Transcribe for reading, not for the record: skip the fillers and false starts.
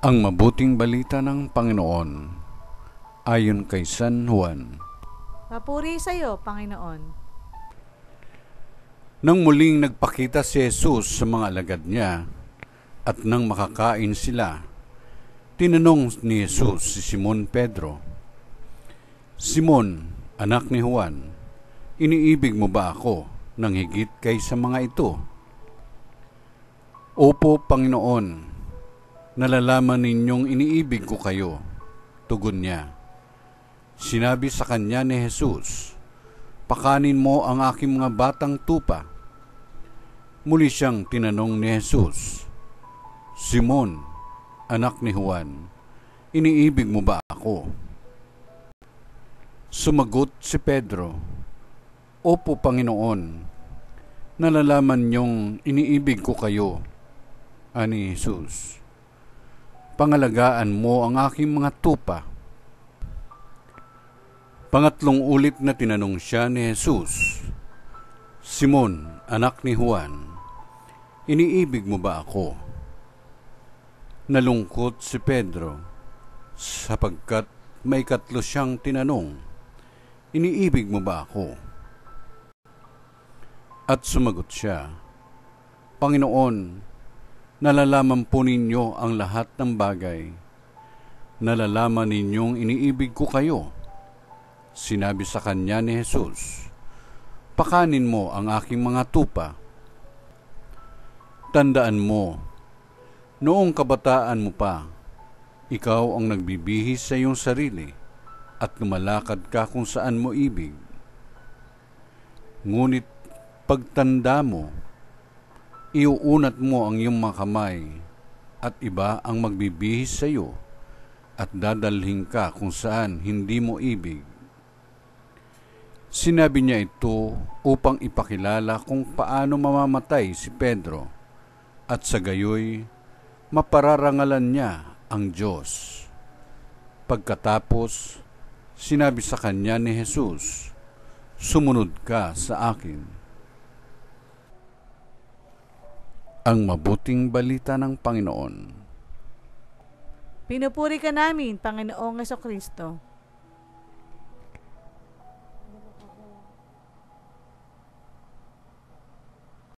Ang mabuting balita ng Panginoon ayon kay San Juan. Papuri sa iyo, Panginoon. Nang muling nagpakita si Jesus sa mga alagad niya at nang makakain sila, tinanong ni Jesus si Simon Pedro, "Simon, anak ni Juan, iniibig mo ba ako nang higit kaysa mga ito?" "Opo, Panginoon, nalalaman ninyong iniibig ko kayo," tugon niya. Sinabi sa kanya ni Jesus, "Pakanin mo ang aking mga batang tupa." Muli siyang tinanong ni Jesus, "Simon, anak ni Juan, iniibig mo ba ako?" Sumagot si Pedro, "Opo, Panginoon, nalalaman niyong iniibig ko kayo." Ani Jesus, "Pangalagaan mo ang aking mga tupa." Pangatlong ulit na tinanong siya ni Jesus, "Simon, anak ni Juan, iniibig mo ba ako?" Nalungkot si Pedro, sapagkat may ikatlo siyang tinanong, "Iniibig mo ba ako?" At sumagot siya, "Panginoon, nalalaman po ninyo ang lahat ng bagay. Nalalaman ninyong iniibig ko kayo." Sinabi sa kanya ni Jesus, "Pakanin mo ang aking mga tupa." Tandaan mo, noong kabataan mo pa, ikaw ang nagbibihis sa iyong sarili at lumalakad ka kung saan mo ibig. Ngunit pagtanda mo, iuunat mo ang iyong mga kamay at iba ang magbibihis sa iyo at dadalhin ka kung saan hindi mo ibig. Sinabi niya ito upang ipakilala kung paano mamamatay si Pedro at sa gayoy mapararangalan niya ang Diyos. Pagkatapos, sinabi sa kanya ni Jesus, "Sumunod ka sa akin." Ang mabuting balita ng Panginoon. Pinupuri ka namin, Panginoong Jesucristo.